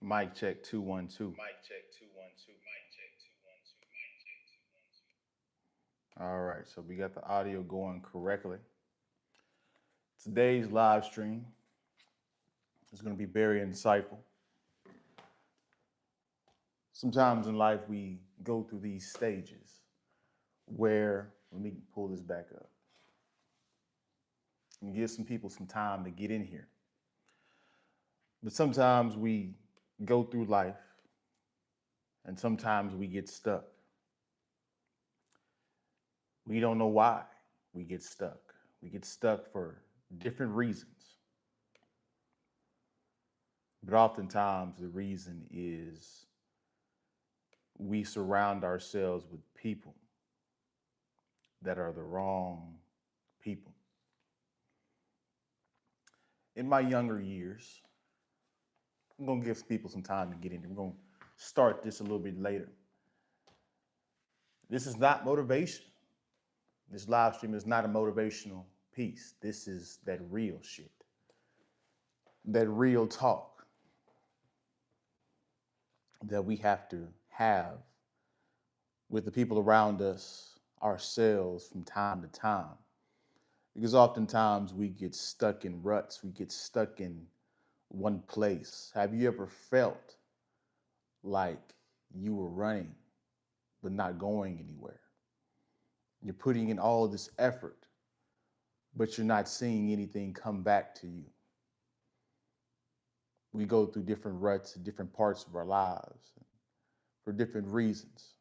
Mic check 2 1 2. Mic check 2 1 2. Mic check 2 1 2. Mic check 2 1 2. All right, so we got the audio going correctly. Today's live stream is going to be very insightful. Sometimes in life we go through these stages where, let me pull this back up and give some people some time to get in here. But sometimes we go through life and sometimes we get stuck. We don't know why we get stuck. We get stuck for different reasons. But oftentimes the reason is we surround ourselves with people that are the wrong people. In my younger years, I'm going to give people some time to get in. We're going to start this a little bit later. This is not motivation. This live stream is not a motivational piece. This is that real shit, that real talk that we have to have with the people around us, ourselves from time to time. Because oftentimes we get stuck in ruts, we get stuck in one place. Have you ever felt like you were running but not going anywhere? You're putting in all of this effort, but you're not seeing anything come back to you. We go through different ruts in different parts of our lives for different reasons.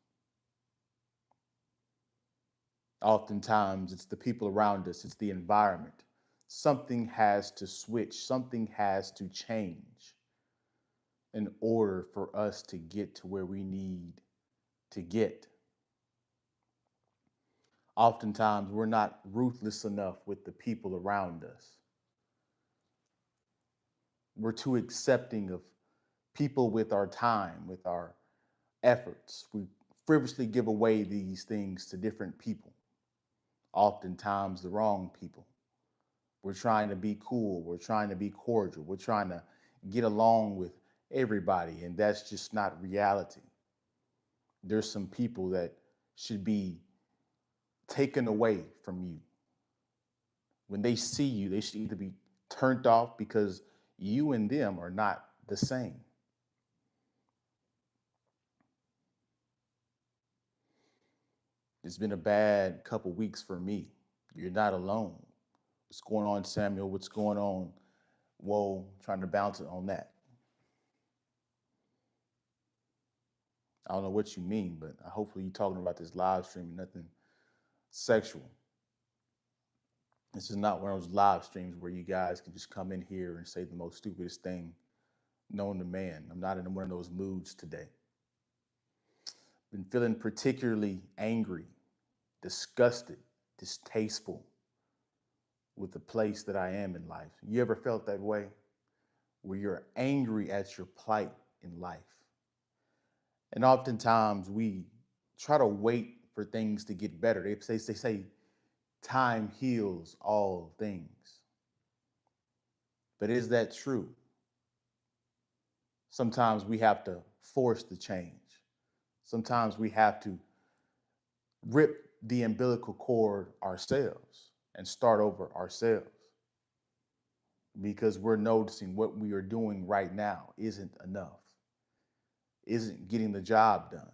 Oftentimes, it's the people around us, it's the environment. Something has to switch, something has to change in order for us to get to where we need to get. Oftentimes, we're not ruthless enough with the people around us. We're too accepting of people with our time, with our efforts. We frivolously give away these things to different people, oftentimes the wrong people. We're trying to be cool. We're trying to be cordial. We're trying to get along with everybody, and that's just not reality. There's some people that should be taken away from you. When they see you, they should either be turned off because you and them are not the same. It's been a bad couple weeks for me. You're not alone. What's going on, Samuel? What's going on? Whoa, trying to bounce it on that. I don't know what you mean, but hopefully you're talking about this live stream, nothing sexual. This is not one of those live streams where you guys can just come in here and say the most stupidest thing known to man. I'm not in one of those moods today. Been feeling particularly angry, disgusted, distasteful with the place that I am in life. You ever felt that way? Where you're angry at your plight in life. And oftentimes we try to wait for things to get better. They say time heals all things. But is that true? Sometimes we have to force the change. Sometimes we have to rip the umbilical cord ourselves and start over ourselves because we're noticing what we are doing right now isn't enough, isn't getting the job done.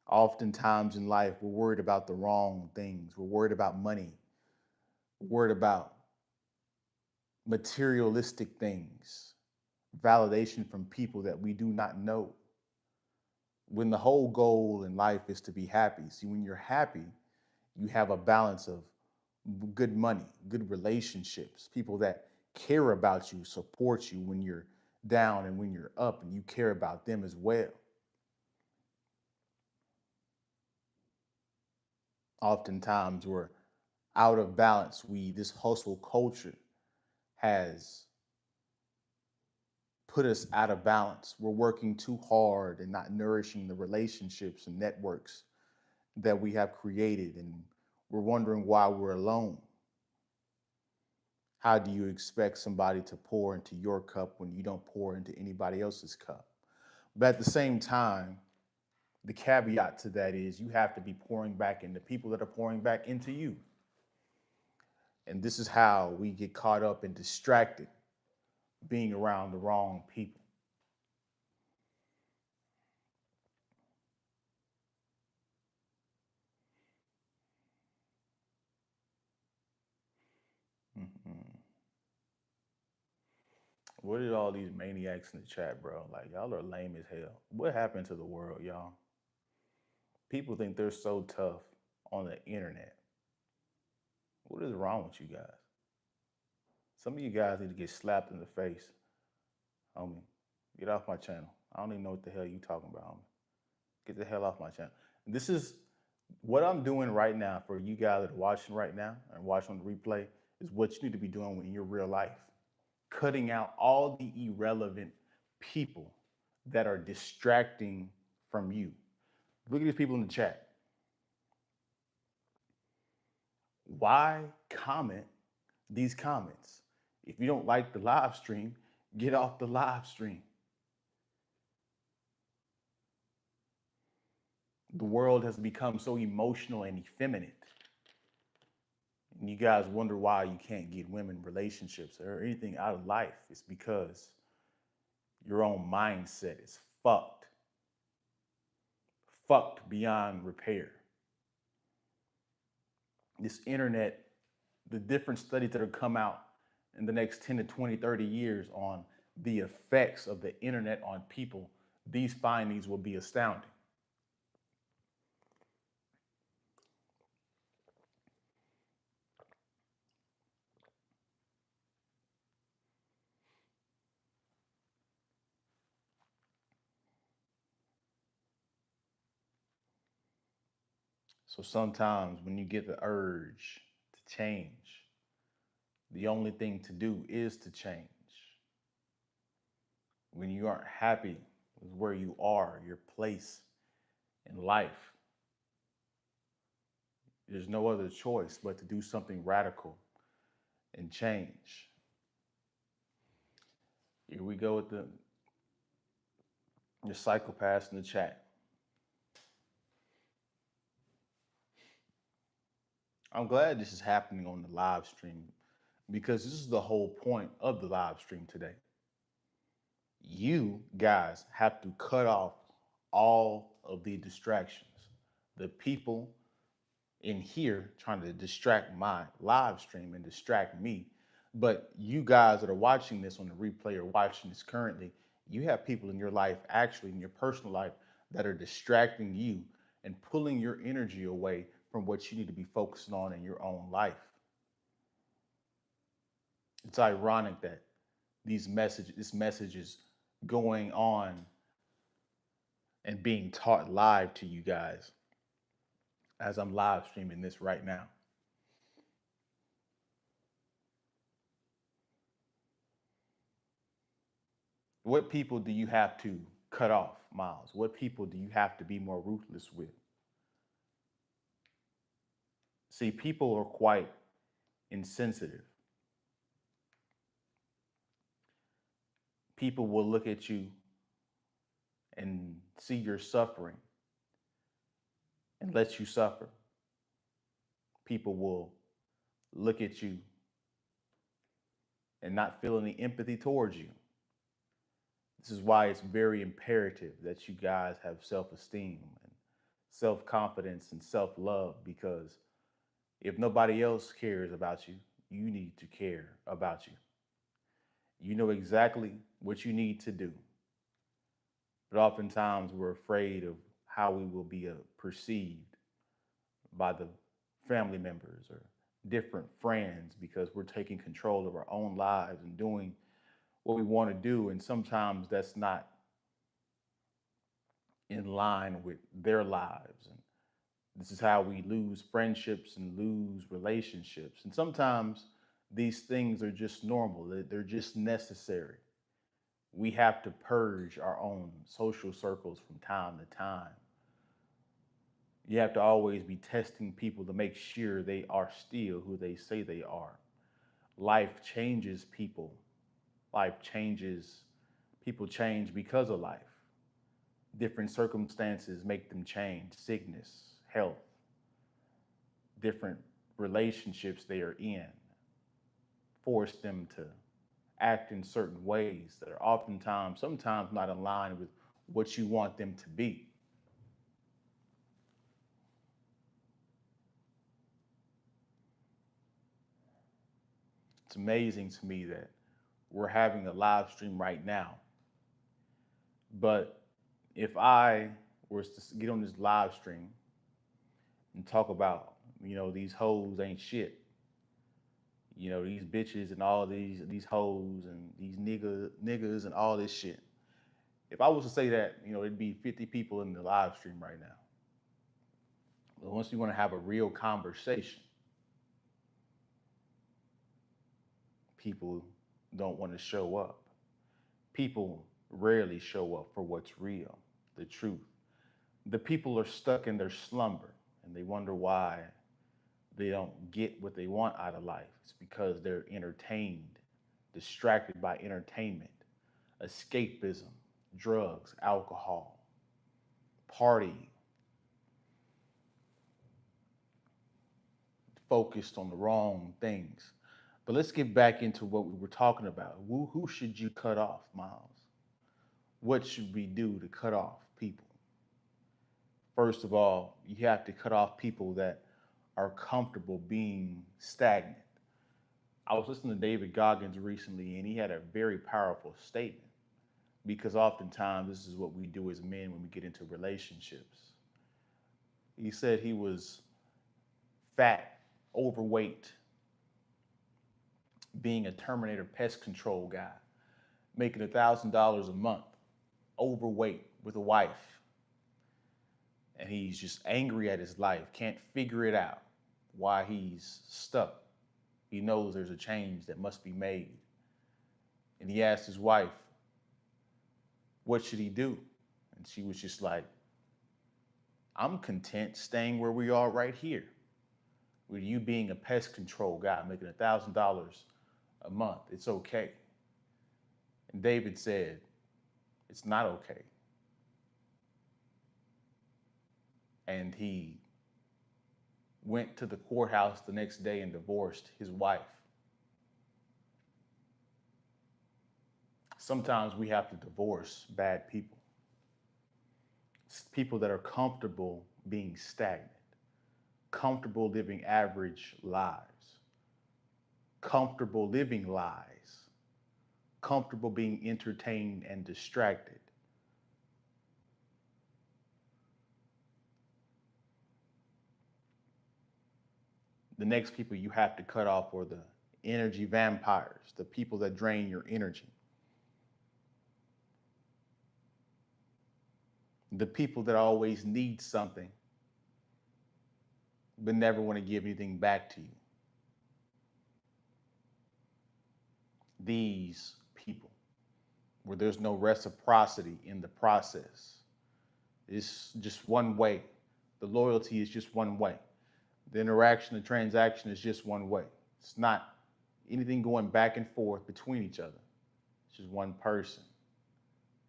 Oftentimes in life, we're worried about the wrong things. We're worried about money. We're worried about materialistic things, validation from people that we do not know. When the whole goal in life is to be happy. See, when you're happy, you have a balance of good money, good relationships, people that care about you, support you when you're down and when you're up, and you care about them as well. Oftentimes we're out of balance. This hustle culture has put us out of balance. We're working too hard and not nourishing the relationships and networks that we have created, and we're wondering why we're alone. How do you expect somebody to pour into your cup when you don't pour into anybody else's cup? But at the same time, the caveat to that is you have to be pouring back into people that are pouring back into you. And this is how we get caught up and distracted being around the wrong people. Mm-hmm. What are all these maniacs in the chat, bro? Like, y'all are lame as hell. What happened to the world, y'all? People think they're so tough on the internet. What is wrong with you guys? Some of you guys need to get slapped in the face. Homie, get off my channel. I don't even know what the hell you talking about, homie. Get the hell off my channel. This is what I'm doing right now for you guys that are watching right now and watching on the replay is what you need to be doing in your real life. Cutting out all the irrelevant people that are distracting from you. Look at these people in the chat. Why comment these comments? If you don't like the live stream, get off the live stream. The world has become so emotional and effeminate. And you guys wonder why you can't get women relationships or anything out of life. It's because your own mindset is fucked. Fucked beyond repair. This internet, the different studies that will come out in the next 10 to 20, 30 years on the effects of the internet on people, these findings will be astounding. So sometimes when you get the urge to change, the only thing to do is to change. When you aren't happy with where you are, your place in life, there's no other choice but to do something radical and change. Here we go with the psychopaths in the chat. I'm glad this is happening on the live stream because this is the whole point of the live stream today. You guys have to cut off all of the distractions. The people in here trying to distract my live stream and distract me. But you guys that are watching this on the replay or watching this currently, you have people in your life, actually in your personal life, that are distracting you and pulling your energy away from what you need to be focusing on in your own life. It's ironic that this message is going on and being taught live to you guys as I'm live streaming this right now. What people do you have to cut off, Miles? What people do you have to be more ruthless with? See, people are quite insensitive. People will look at you and see your suffering and let you suffer. People will look at you and not feel any empathy towards you. This is why it's very imperative that you guys have self-esteem and self-confidence and self-love, because if nobody else cares about you, you need to care about you. You know exactly what you need to do. But oftentimes we're afraid of how we will be perceived by the family members or different friends because we're taking control of our own lives and doing what we want to do. And sometimes that's not in line with their lives. And this is how we lose friendships and lose relationships. And sometimes these things are just normal, they're just necessary. We have to purge our own social circles from time to time. You have to always be testing people to make sure they are still who they say they are. life changes people. Life changes, people change because of life. Different circumstances make them change, sickness, health, different relationships they are in, force them to act in certain ways that are oftentimes, sometimes not aligned with what you want them to be. It's amazing to me that we're having a live stream right now. But if I was to get on this live stream and talk about, these hoes ain't shit, these bitches and all these hoes and these niggas and all this shit. If I was to say that, it'd be 50 people in the live stream right now. But once you want to have a real conversation, people don't want to show up. People rarely show up for what's real, the truth. The people are stuck in their slumber and they wonder why they don't get what they want out of life. It's because they're entertained, distracted by entertainment, escapism, drugs, alcohol, partying, focused on the wrong things. But let's get back into what we were talking about. Who should you cut off, Miles? What should we do to cut off people? First of all, you have to cut off people that are comfortable being stagnant. I was listening to David Goggins recently, and he had a very powerful statement because oftentimes this is what we do as men when we get into relationships. He said he was fat, overweight, being a Terminator pest control guy, making $1,000 a month, overweight with a wife. And he's just angry at his life, can't figure it out, why he's stuck. He knows there's a change that must be made. And he asked his wife, what should he do? And she was just like, I'm content staying where we are right here, with you being a pest control guy, making $1,000 a month. It's okay. And David said, it's not okay. And he went to the courthouse the next day and divorced his wife. Sometimes we have to divorce bad people. People that are comfortable being stagnant, comfortable living average lives, comfortable living lies, comfortable being entertained and distracted. The next people you have to cut off are the energy vampires, the people that drain your energy. The people that always need something but never want to give anything back to you. These people, where there's no reciprocity in the process. It's just one way. The loyalty is just one way. The interaction, the transaction is just one way. It's not anything going back and forth between each other. It's just one person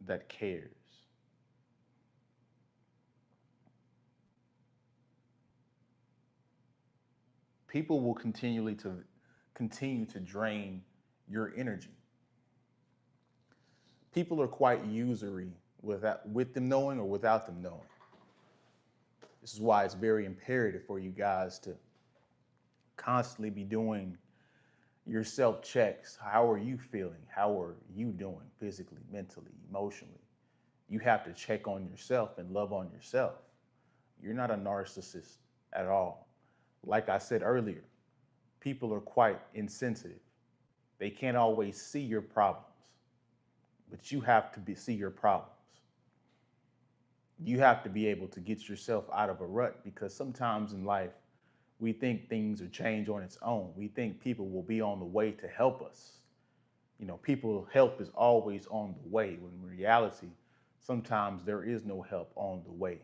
that cares. People will continue to drain your energy. People are quite usury with them knowing or without them knowing. This is why it's very imperative for you guys to constantly be doing your self checks. How are you feeling? How are you doing physically, mentally, emotionally? You have to check on yourself and love on yourself. You're not a narcissist at all. Like I said earlier, people are quite insensitive. They can't always see your problems, but you have to see your problems. You have to be able to get yourself out of a rut, because sometimes in life, we think things will change on its own. We think people will be on the way to help us. People help is always on the way, when in reality, sometimes there is no help on the way.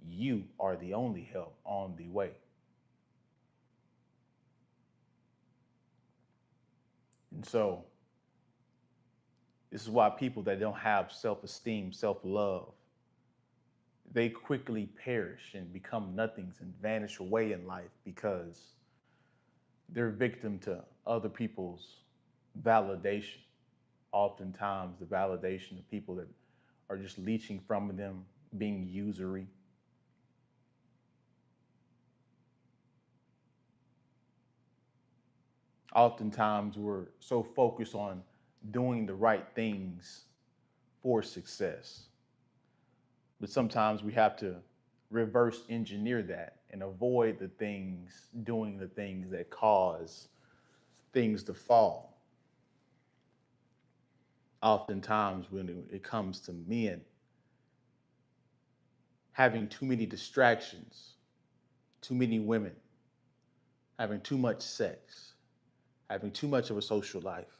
You are the only help on the way. And so this is why people that don't have self-esteem, self-love, they quickly perish and become nothings and vanish away in life because they're victim to other people's validation. Oftentimes, the validation of people that are just leeching from them, being usury. Oftentimes, we're so focused on doing the right things for success. But sometimes we have to reverse engineer that and avoid the things, doing the things that cause things to fall. Oftentimes, when it comes to men, having too many distractions, too many women, having too much sex, having too much of a social life,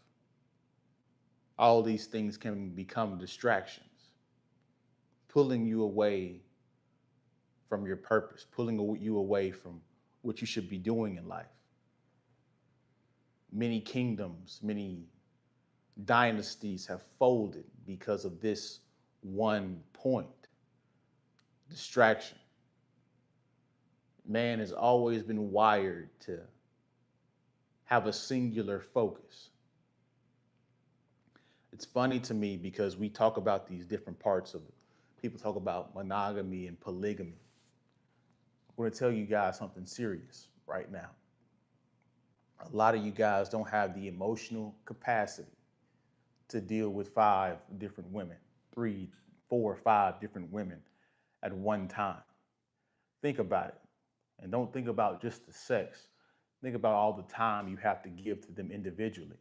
all these things can become distractions, pulling you away from your purpose, pulling you away from what you should be doing in life. Many kingdoms, many dynasties have folded because of this one point: distraction. Man has always been wired to have a singular focus. It's funny to me because we talk about these different parts of it. People talk about monogamy and polygamy. I'm going to tell you guys something serious right now. A lot of you guys don't have the emotional capacity to deal with 5 different women, 3, 4, 5 different women at one time. Think about it. And don't think about just the sex. Think about all the time you have to give to them individually.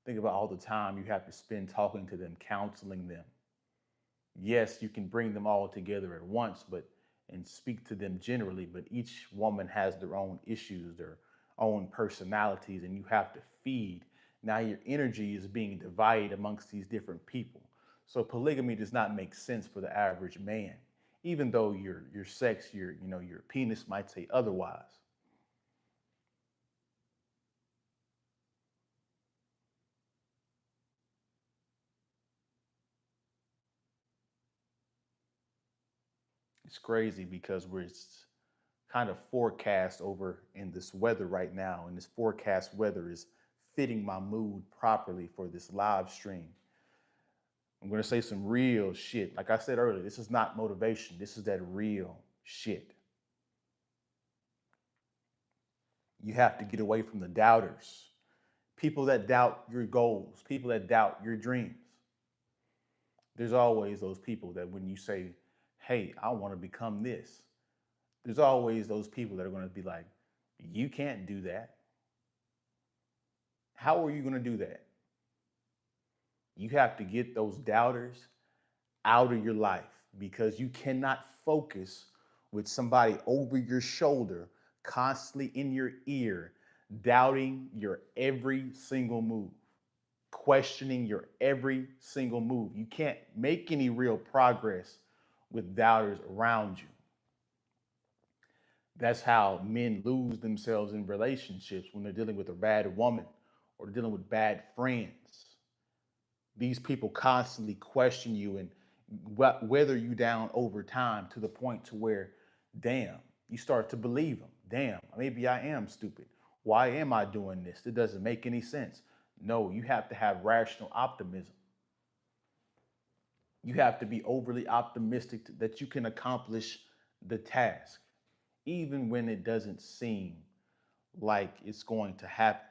Think about all the time you have to spend talking to them, counseling them. Yes, you can bring them all together at once, but and speak to them generally, but each woman has their own issues, their own personalities, and you have to feed. Now your energy is being divided amongst these different people. So polygamy does not make sense for the average man, even though your sex, your penis might say otherwise. It's crazy because we're kind of forecast over in this weather right now, and this forecast weather is fitting my mood properly for this live stream. I'm going to say some real shit. Like I said earlier, this is not motivation. This is that real shit. You have to get away from the doubters, people that doubt your goals, people that doubt your dreams. There's always those people that when you say, hey, I want to become this, there's always those people that are going to be like, you can't do that. How are you going to do that? You have to get those doubters out of your life because you cannot focus with somebody over your shoulder, constantly in your ear, doubting your every single move, questioning your every single move. You can't make any real progress with doubters around you. That's how men lose themselves in relationships when they're dealing with a bad woman or dealing with bad friends. These people constantly question you and weather you down over time to the point to where, damn, you start to believe them. Damn, maybe I am stupid. Why am I doing this? It doesn't make any sense. No, you have to have rational optimism. You have to be overly optimistic that you can accomplish the task, even when it doesn't seem like it's going to happen.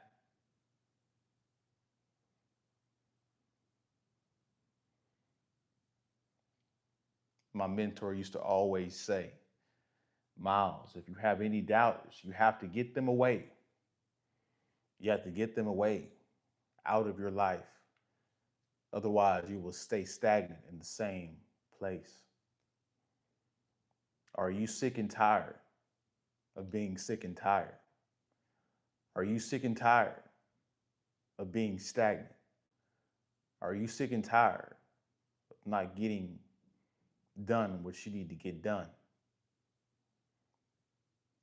My mentor used to always say, Miles, if you have any doubters, you have to get them away. You have to get them away out of your life. Otherwise, you will stay stagnant in the same place. Are you sick and tired of being sick and tired? Are you sick and tired of being stagnant? Are you sick and tired of not getting done what you need to get done?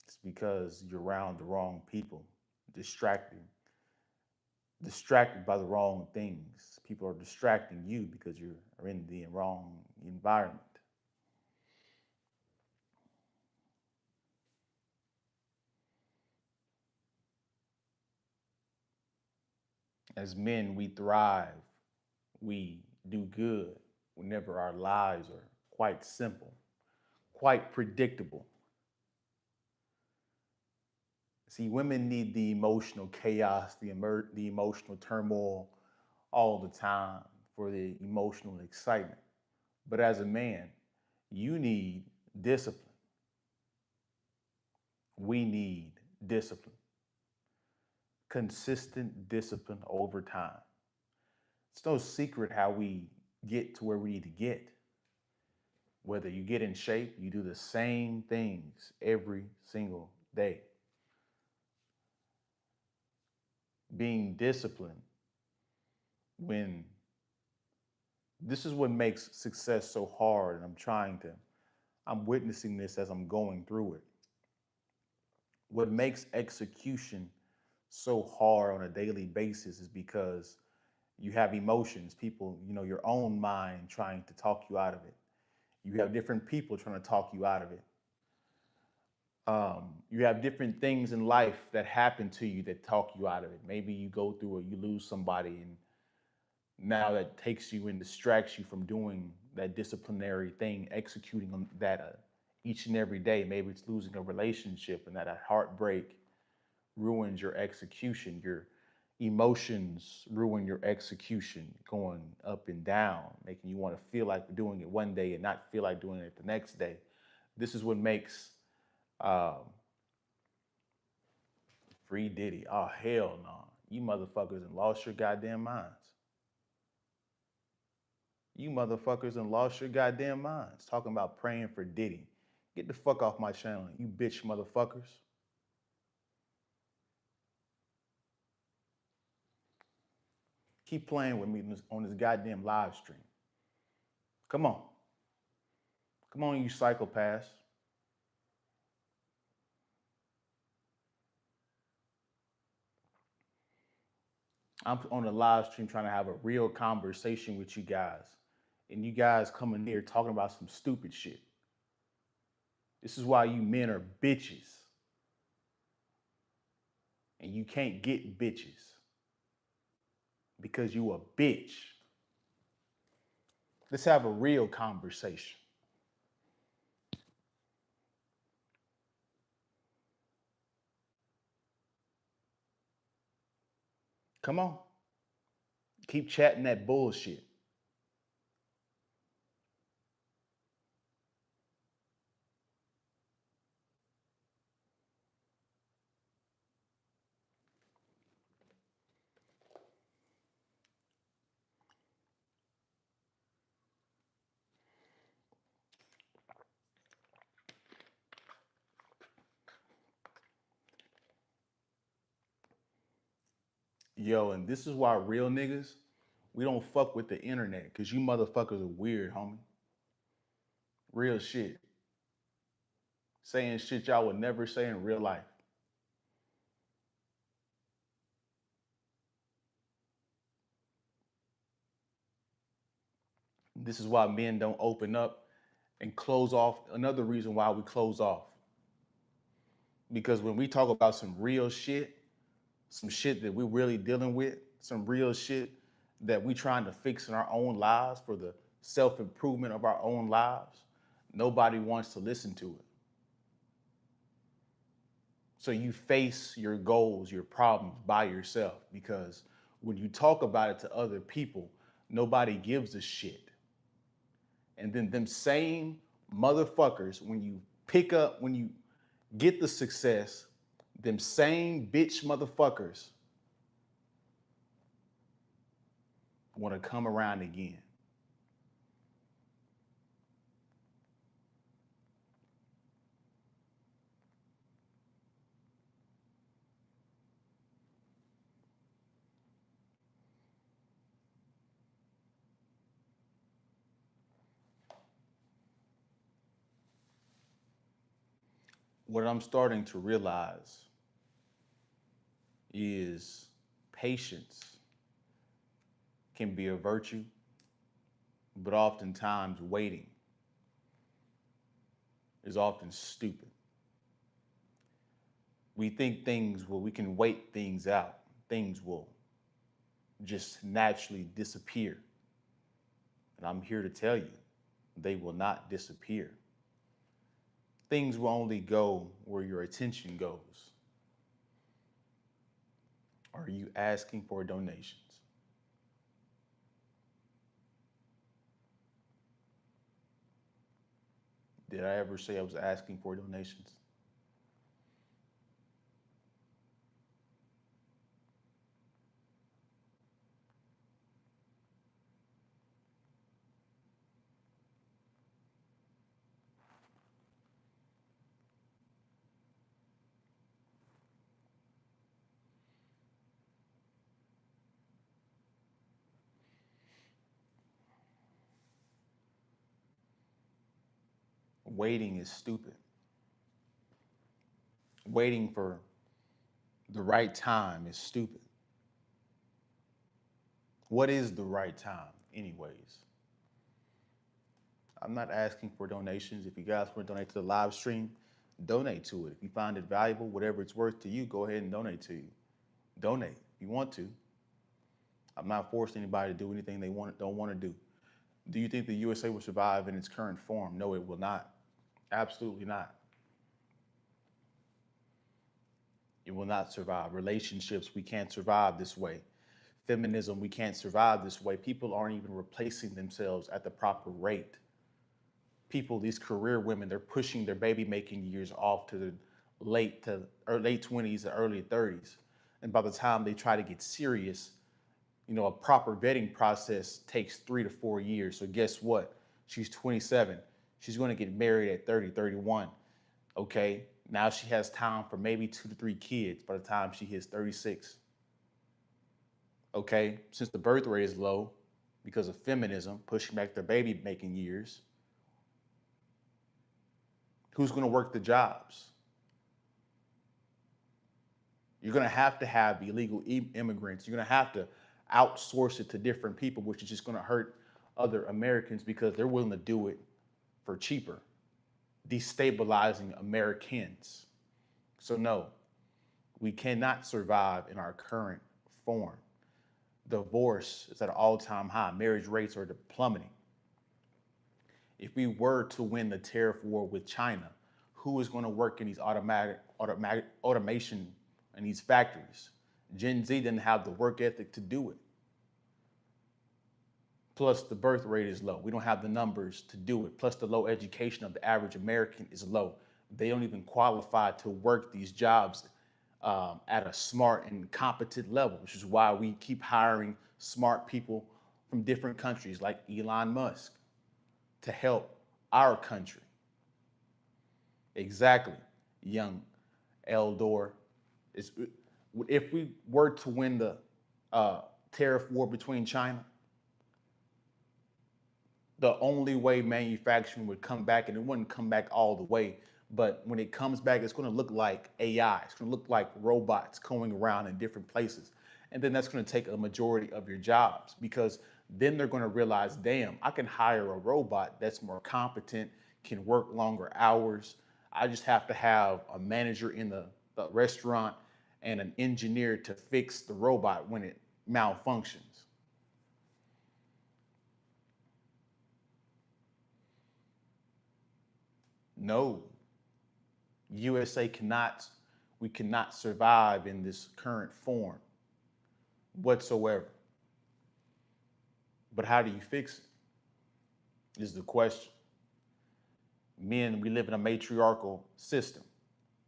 It's because you're around the wrong people, distracting, distracted by the wrong things. People are distracting you because you are in the wrong environment. As men, we thrive, we do good whenever our lives are quite simple, quite predictable. See, women need the emotional chaos, the emotional turmoil all the time for the emotional excitement. But as a man, you need discipline. We need discipline, consistent discipline over time. It's no secret how we get to where we need to get. Whether you get in shape, you do the same things every single day. Being disciplined when this is what makes success so hard, and I'm witnessing this as I'm going through it. What makes execution so hard on a daily basis is because you have emotions, people, your own mind trying to talk you out of it. You have different people trying to talk you out of it. You have different things in life that happen to you that talk you out of it. Maybe you go through or you lose somebody, and now that takes you and distracts you from doing that disciplinary thing, executing on that each and every day. Maybe it's losing a relationship, and that heartbreak ruins your execution. Your emotions ruin your execution, going up and down, making you want to feel like doing it one day and not feel like doing it the next day. This is what makes um, Free Diddy. Oh, hell no. You motherfuckers and lost your goddamn minds. You motherfuckers and lost your goddamn minds. Talking about praying for Diddy. Get the fuck off my channel, you bitch motherfuckers. Keep playing with me on this goddamn live stream. Come on. Come on, you psychopaths. I'm on a live stream trying to have a real conversation with you guys. And you guys coming here talking about some stupid shit. This is why you men are bitches. And you can't get bitches. Because you a bitch. Let's have a real conversation. Come on. Keep chatting that bullshit. Yo, and this is why real niggas, we don't fuck with the internet, because you motherfuckers are weird, homie. Real shit. Saying shit y'all would never say in real life. This is why men don't open up and close off. Another reason why we close off. Because when we talk about some real shit, some shit that we're really dealing with, some real shit that we trying to fix in our own lives for the self-improvement of our own lives, nobody wants to listen to it. So you face your goals, your problems by yourself, because when you talk about it to other people, nobody gives a shit. And then them same motherfuckers, when you get the success, them same bitch motherfuckers want to come around again. What I'm starting to realize is patience can be a virtue, but oftentimes waiting is often stupid. We think we can wait things out. Things will just naturally disappear. And I'm here to tell you, they will not disappear. Things will only go where your attention goes. Are you asking for donations? Did I ever say I was asking for donations? Waiting is stupid. Waiting for the right time is stupid. What is the right time, anyways? I'm not asking for donations. If you guys want to donate to the live stream, donate to it. If you find it valuable, whatever it's worth to you, go ahead and donate to you. Donate if you want to. I'm not forcing anybody to do anything they don't want to do. Do you think the USA will survive in its current form? No, it will not. Absolutely not. It will not survive. Relationships, we can't survive this way. Feminism, we can't survive this way. People aren't even replacing themselves at the proper rate. People, these career women, they're pushing their baby making years off to the late 20s or early 30s. And by the time they try to get serious, a proper vetting process takes 3 to 4 years. So guess what? She's 27. She's going to get married at 30, 31. Okay. Now she has time for maybe 2 to 3 kids by the time she hits 36. Okay. Since the birth rate is low because of feminism, pushing back their baby making years, who's going to work the jobs? You're going to have illegal immigrants. You're going to have to outsource it to different people, which is just going to hurt other Americans because they're willing to do it for cheaper, destabilizing Americans. So no, we cannot survive in our current form. Divorce is at an all-time high. Marriage rates are plummeting. If we were to win the tariff war with China, who is going to work in these automation in these factories? Gen Z didn't have the work ethic to do it. Plus, the birth rate is low. We don't have the numbers to do it. Plus, the low education of the average American is low. They don't even qualify to work these jobs at a smart and competent level, which is why we keep hiring smart people from different countries like Elon Musk to help our country. Exactly, young Eldor. If we were to win the tariff war between China, the only way manufacturing would come back, and it wouldn't come back all the way, but when it comes back, it's going to look like AI. It's going to look like robots going around in different places. And then that's going to take a majority of your jobs because then they're going to realize, damn, I can hire a robot that's more competent, can work longer hours. I just have to have a manager in the restaurant and an engineer to fix the robot when it malfunctions. No, we cannot survive in this current form whatsoever. But how do you fix it? Is the question. Men, we live in a matriarchal system.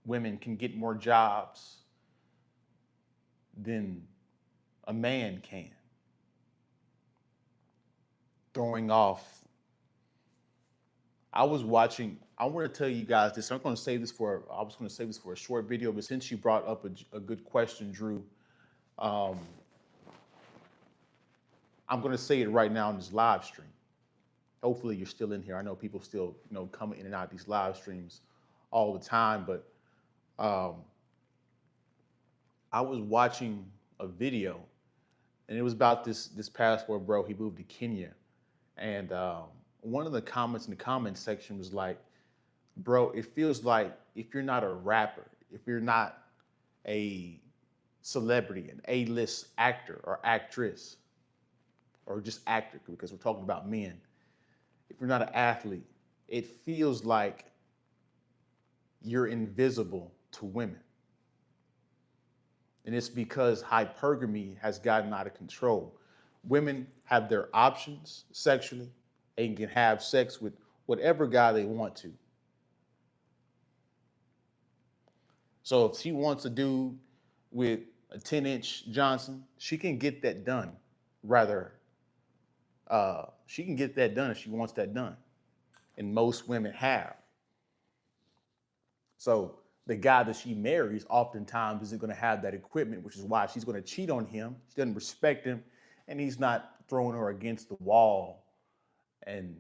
Women can get more jobs than a man can. Throwing off. I want to tell you guys this. I was going to save this for a short video, but since you brought up a good question, Drew, I'm going to say it right now in this live stream. Hopefully you're still in here. I know people still, coming in and out of these live streams all the time, but I was watching a video, and it was about this passport bro. He moved to Kenya, and one of the comments in the comment section was like, "Bro, it feels like if you're not a rapper, if you're not a celebrity, an A-list actor or actress, or just actor, because we're talking about men, if you're not an athlete, it feels like you're invisible to women." And it's because hypergamy has gotten out of control. Women have their options sexually and can have sex with whatever guy they want to. So if she wants a dude with a 10-inch Johnson, she can get that done. Rather, she can get that done if she wants that done. And most women have. So the guy that she marries oftentimes isn't going to have that equipment, which is why she's going to cheat on him. She doesn't respect him, and he's not throwing her against the wall and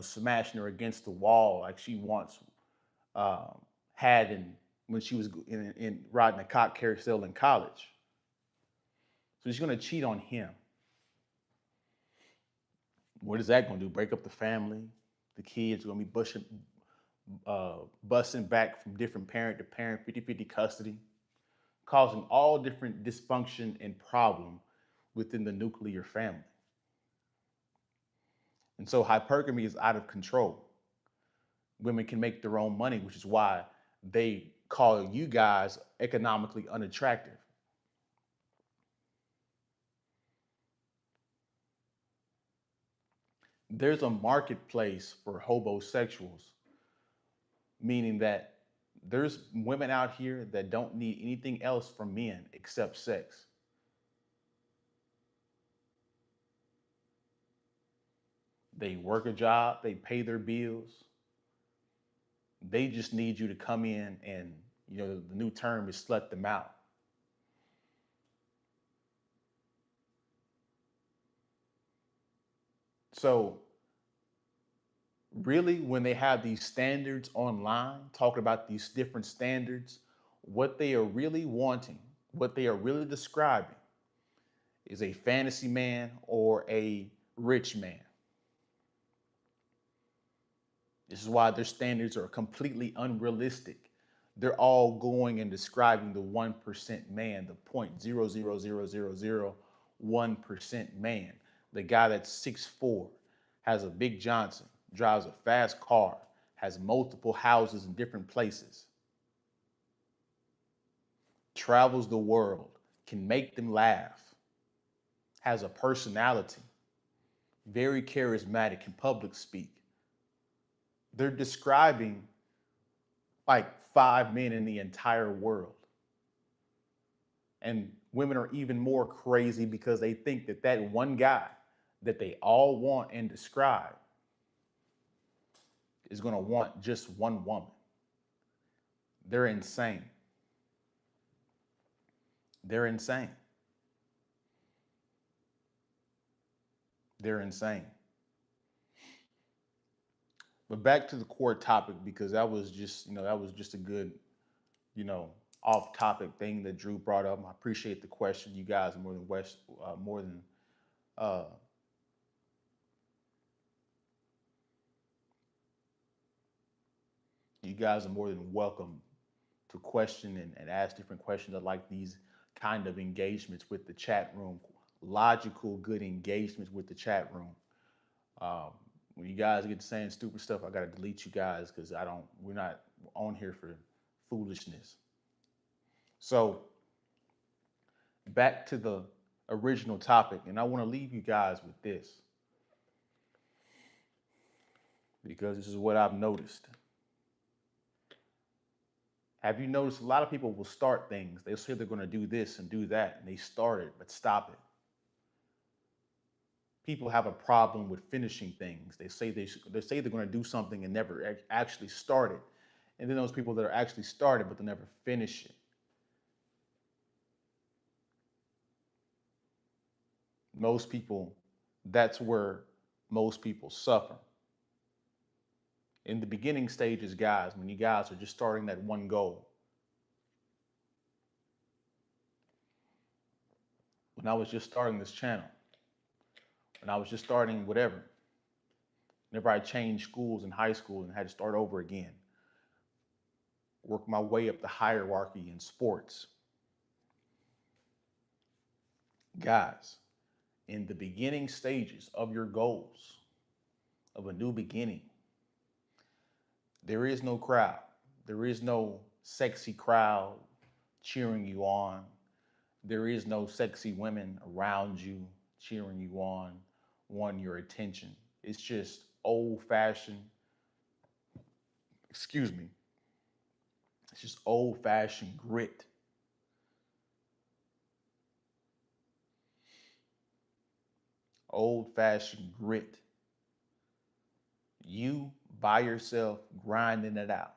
smashing her against the wall like she once had when she was in riding a cock carousel in college. So she's going to cheat on him. What is that going to do? Break up the family? The kids are going to be busing back from different parent to parent, 50-50 custody, causing all different dysfunction and problem within the nuclear family. And so hypergamy is out of control. Women can make their own money, which is why they call you guys economically unattractive. There's a marketplace for homosexuals, meaning that there's women out here that don't need anything else from men except sex. They work a job, they pay their bills. They just need you to come in and, the new term is slut them out. So really, when they have these standards online, talking about these different standards, what they are really wanting, what they are really describing is a fantasy man or a rich man. This is why their standards are completely unrealistic. They're all going and describing the 1% man, the 0.00001% man, the guy that's 6'4", has a big Johnson, drives a fast car, has multiple houses in different places, travels the world, can make them laugh, has a personality, very charismatic, can public speak. They're describing like 5 men in the entire world. And women are even more crazy because they think that that one guy that they all want and describe is going to want just one woman. They're insane. They're insane. They're insane. But back to the core topic, because that was just a good, off-topic thing that Drew brought up. I appreciate the question. You guys are uh, you guys are more than welcome to question and ask different questions. I like these kind of engagements with the chat room, logical, good engagements with the chat room. When you guys get to saying stupid stuff, I gotta delete you guys because we're not on here for foolishness. So back to the original topic, and I want to leave you guys with this because this is what I've noticed. Have you noticed a lot of people will start things? They'll say they're going to do this and do that, and they start it, but stop it. People have a problem with finishing things. They say they're going to do something and never actually start it. And then those people that are actually started, but they never finish it. Most people, that's where most people suffer. In the beginning stages, guys, when you guys are just starting that one goal, when I was just starting this channel, when I was just starting whatever, whenever I changed schools in high school and had to start over again, work my way up the hierarchy in sports. Guys, in the beginning stages of your goals, of a new beginning, there is no crowd. There is no sexy crowd cheering you on. There is no sexy women around you cheering you on, wanting your attention. It's just old fashioned, excuse me, it's just old fashioned grit. Old fashioned grit. You by yourself grinding it out.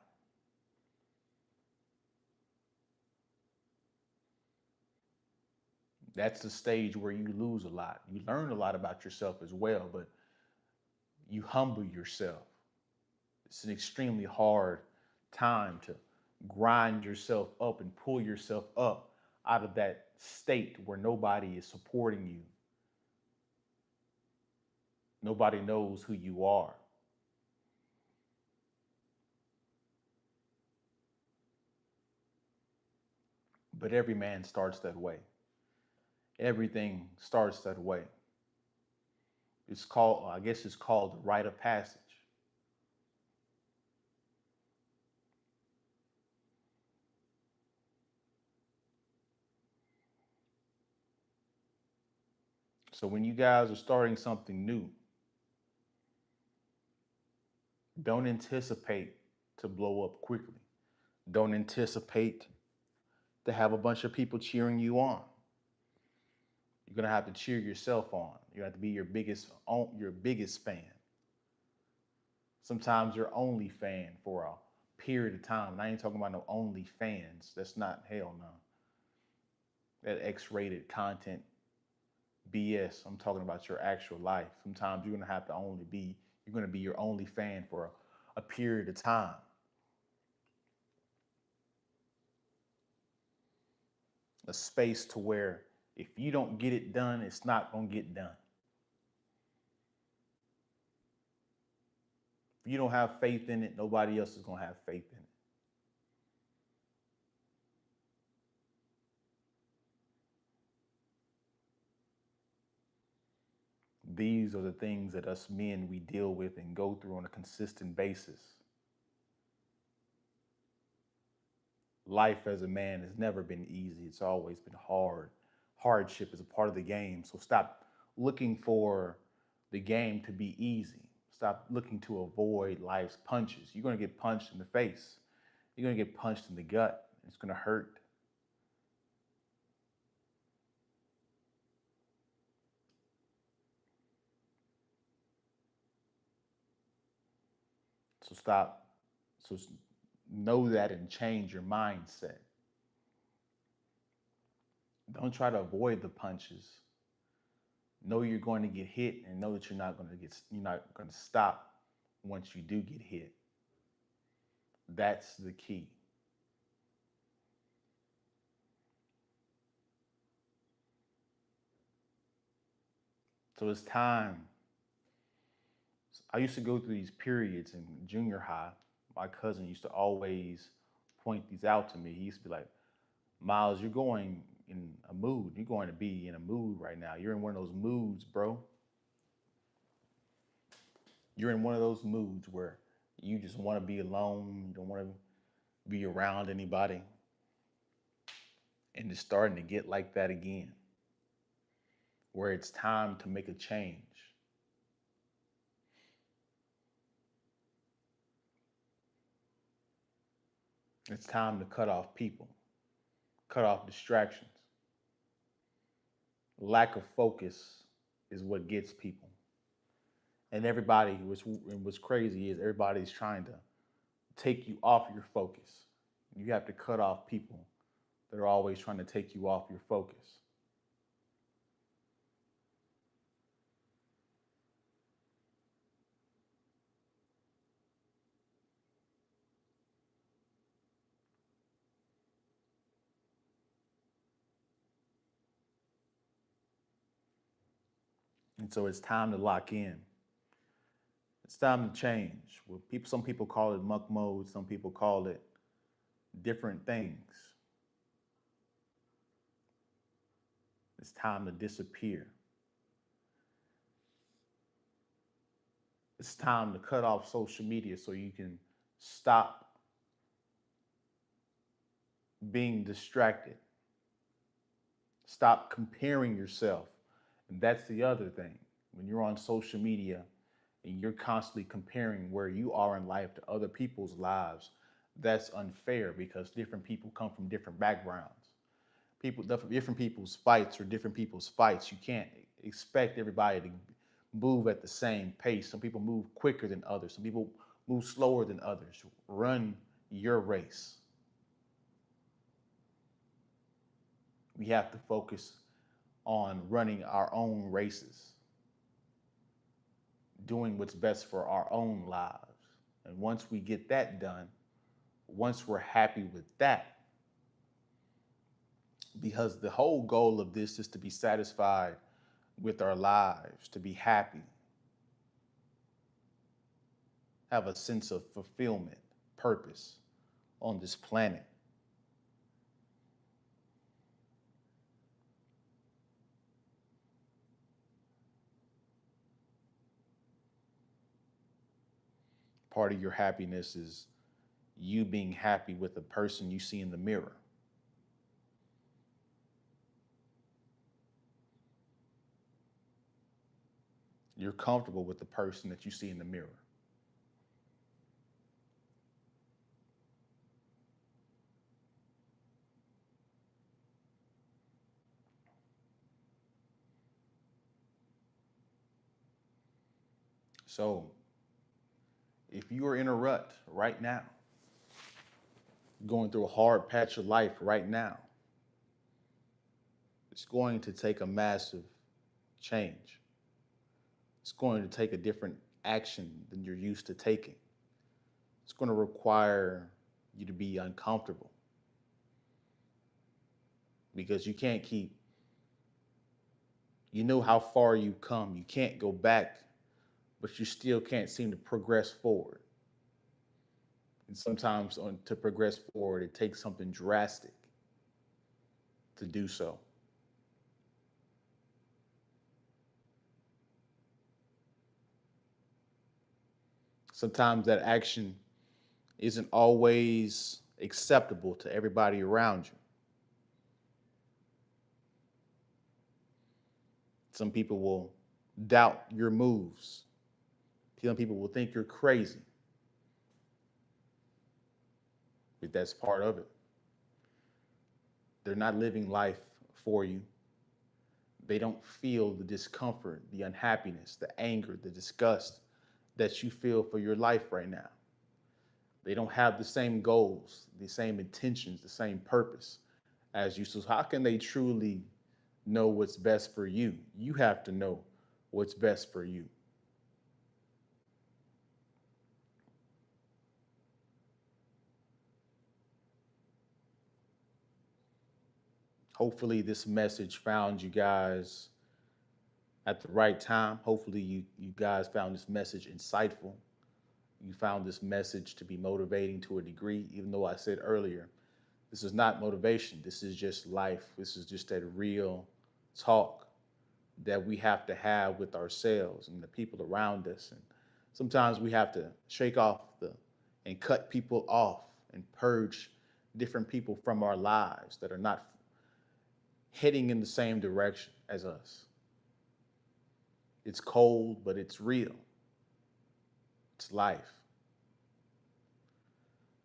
That's the stage where you lose a lot. You learn a lot about yourself as well, but you humble yourself. It's an extremely hard time to grind yourself up and pull yourself up out of that state where nobody is supporting you. Nobody knows who you are. But every man starts that way. Everything starts that way. It's called, I guess it's called the rite of passage. So when you guys are starting something new, don't anticipate to blow up quickly. Don't anticipate to have a bunch of people cheering you on. You're gonna have to cheer yourself on. You have to be your biggest fan. Sometimes your only fan for a period of time. And I ain't talking about no only fans. That's not, hell no. That X-rated content BS. I'm talking about your actual life. Sometimes you're gonna be your only fan for a period of time. A space to where if you don't get it done, it's not gonna get done. If you don't have faith in it, nobody else is gonna have faith in it. These are the things that us men we deal with and go through on a consistent basis. Life as a man has never been easy. It's always been hard. Hardship is a part of the game. So stop looking for the game to be easy. Stop looking to avoid life's punches. You're going to get punched in the face. You're going to get punched in the gut. It's going to hurt. So stop. So know that and change your mindset. Don't try to avoid the punches. Know you're going to get hit and know that you're not going to stop once you do get hit. That's the key. So it's time. I used to go through these periods in junior high. My cousin used to always point these out to me. He used to be like, Miles, you're going in a mood. You're going to be in a mood right now. You're in one of those moods, bro. You're in one of those moods where you just want to be alone. You don't want to be around anybody. And it's starting to get like that again, where it's time to make a change. It's time to cut off people, cut off distractions. Lack of focus is what gets people. And what's crazy is everybody's trying to take you off your focus. You have to cut off people that are always trying to take you off your focus. And so it's time to lock in. It's time to change. Well, some people call it muck mode. Some people call it different things. It's time to disappear. It's time to cut off social media so you can stop being distracted. Stop comparing yourself. And that's the other thing. When you're on social media and you're constantly comparing where you are in life to other people's lives, that's unfair because different people come from different backgrounds. Different people's fights are different people's fights. You can't expect everybody to move at the same pace. Some people move quicker than others. Some people move slower than others. Run your race. We have to focus on running our own races, doing what's best for our own lives. And once we get that done, once we're happy with that, because the whole goal of this is to be satisfied with our lives, to be happy, have a sense of fulfillment, purpose on this planet. Part of your happiness is you being happy with the person you see in the mirror. You're comfortable with the person that you see in the mirror. So, if you are in a rut right now, going through a hard patch of life right now, it's going to take a massive change. It's going to take a different action than you're used to taking. It's going to require you to be uncomfortable because you can't keep, you know how far you've come. You can't go back, but you still can't seem to progress forward. And sometimes to progress forward, it takes something drastic to do so. Sometimes that action isn't always acceptable to everybody around you. Some people will doubt your moves. Some people will think you're crazy. But that's part of it. They're not living life for you. They don't feel the discomfort, the unhappiness, the anger, the disgust that you feel for your life right now. They don't have the same goals, the same intentions, the same purpose as you. So how can they truly know what's best for you? You have to know what's best for you. Hopefully this message found you guys at the right time. Hopefully you guys found this message insightful. You found this message to be motivating to a degree, even though I said earlier, this is not motivation. This is just life. This is just that real talk that we have to have with ourselves and the people around us. And sometimes we have to shake off and cut people off and purge different people from our lives that are not heading in the same direction as us. It's cold, but it's real. It's life.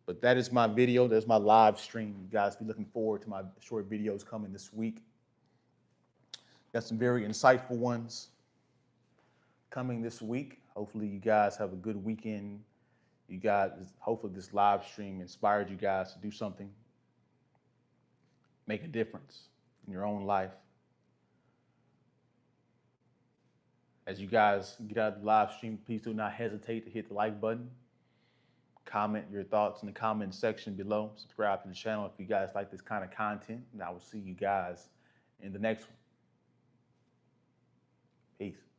But that is my video. That's my live stream. You guys be looking forward to my short videos coming this week. Got some very insightful ones coming this week. Hopefully you guys have a good weekend. You guys, hopefully this live stream inspired you guys to do something, make a difference in your own life. As you guys get out of the live stream, please do not hesitate to hit the like button. Comment your thoughts in the comment section below. Subscribe to the channel if you guys like this kind of content. And I will see you guys in the next one. Peace.